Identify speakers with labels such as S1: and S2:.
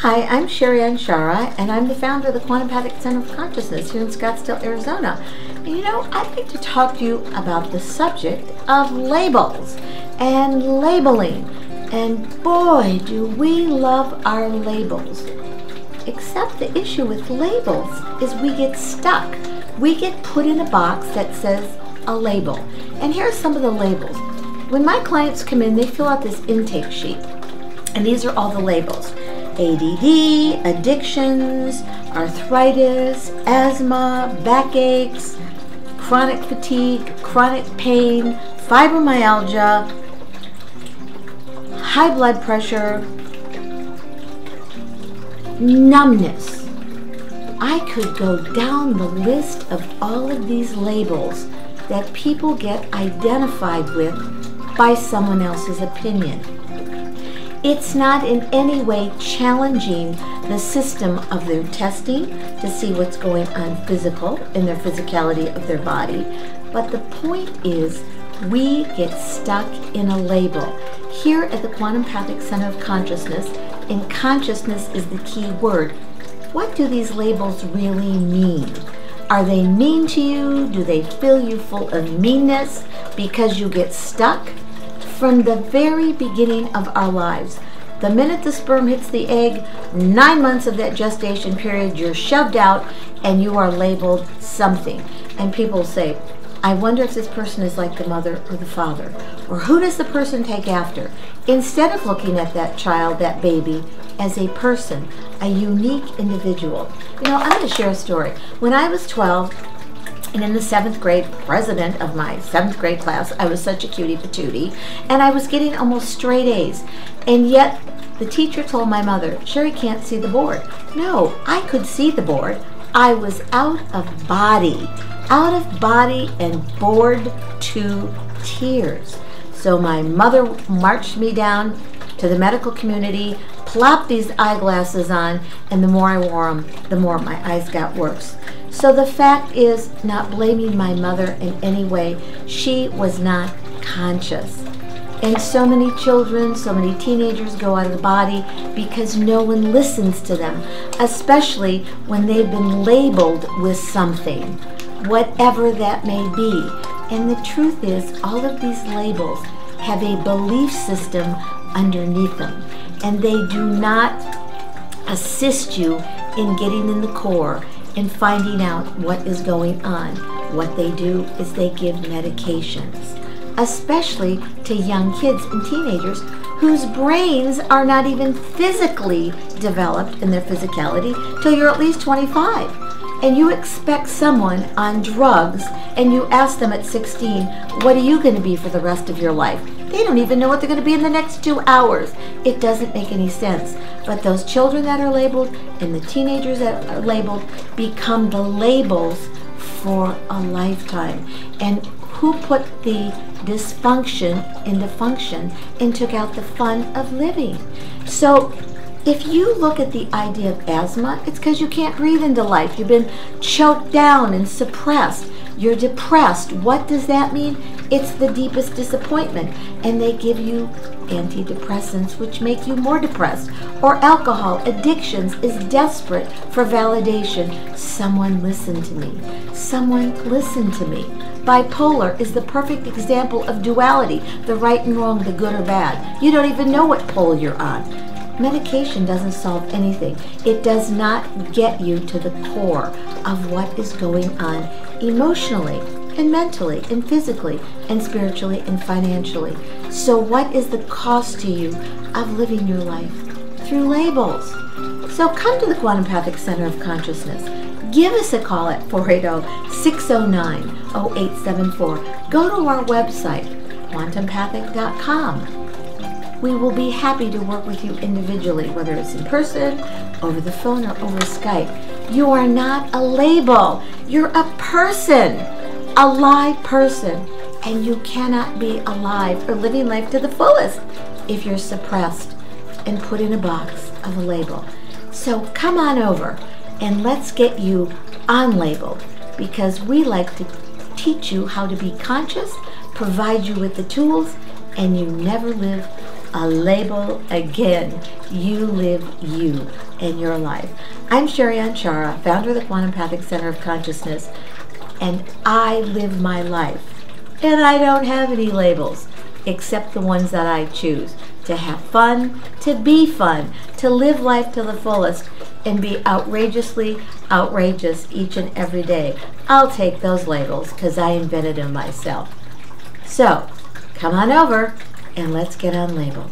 S1: Hi, I'm Sherry Anshara, and I'm the founder of the Quantum Center of Consciousness here in Scottsdale, Arizona. And I'd like to talk to you about the subject of labels and labeling. And boy, do we love our labels. Except the issue with labels is we get stuck. We get put in a box that says a label. And here are some of the labels. When my clients come in, they fill out this intake sheet. And these are all the labels. ADD, addictions, arthritis, asthma, backaches, chronic fatigue, chronic pain, fibromyalgia, high blood pressure, numbness. I could go down the list of all of these labels that people get identified with by someone else's opinion. It's not in any way challenging the system of their testing to see what's going on in their physicality of their body. But the point is, we get stuck in a label. Here at the Quantum Center of Consciousness, and consciousness is the key word, what do these labels really mean? Are they mean to you? Do they fill you full of meanness because you get stuck? From the very beginning of our lives, the minute the sperm hits the egg, 9 months of that gestation period, you're shoved out and you are labeled something. And people say, I wonder if this person is like the mother or the father, or who does the person take after? Instead of looking at that child, that baby, as a person, a unique individual. I'm going to share a story. When I was 12, and in the 7th grade, president of my 7th grade class, I was such a cutie patootie, and I was getting almost straight A's. And yet, the teacher told my mother, Sherry can't see the board. No, I could see the board. I was out of body and bored to tears. So my mother marched me down to the medical community, plopped these eyeglasses on, and the more I wore them, the more my eyes got worse. So the fact is, not blaming my mother in any way, she was not conscious. And so many children, so many teenagers go out of the body because no one listens to them, especially when they've been labeled with something, whatever that may be. And the truth is, all of these labels have a belief system underneath them, and they do not assist you in getting in the core and finding out what is going on. What they do is they give medications, especially to young kids and teenagers whose brains are not even physically developed in their physicality till you're at least 25. And you expect someone on drugs, and you ask them at 16, what are you going to be for the rest of your life? They don't even know what they're going to be in the next 2 hours. It doesn't make any sense. But those children that are labeled and the teenagers that are labeled become the labels for a lifetime. And who put the dysfunction into function and took out the fun of living? So if you look at the idea of asthma, it's because you can't breathe into life. You've been choked down and suppressed. You're depressed. What does that mean? It's the deepest disappointment. And they give you antidepressants, which make you more depressed. Or alcohol, addictions, is desperate for validation. Someone listen to me. Someone listen to me. Bipolar is the perfect example of duality, the right and wrong, the good or bad. You don't even know what pole you're on. Medication doesn't solve anything. It does not get you to the core of what is going on emotionally and mentally and physically and spiritually and financially. So what is the cost to you of living your life through labels? So come to the Quantum Center of Consciousness. Give us a call at 480-609-0874. Go to our website, quantumpathic.com. We will be happy to work with you individually, whether it's in person, over the phone, or over Skype. You are not a label. You're a person, a live person. And you cannot be alive or living life to the fullest if you're suppressed and put in a box of a label. So come on over and let's get you unlabeled, because we like to teach you how to be conscious, provide you with the tools, and you never live a label again. You live you in your life. I'm Sherry Anshara, founder of the Quantum Pathic Center of Consciousness, and I live my life. And I don't have any labels except the ones that I choose. To have fun, to be fun, to live life to the fullest, and be outrageously outrageous each and every day. I'll take those labels because I invented them myself. So, come on over and let's get unlabeled.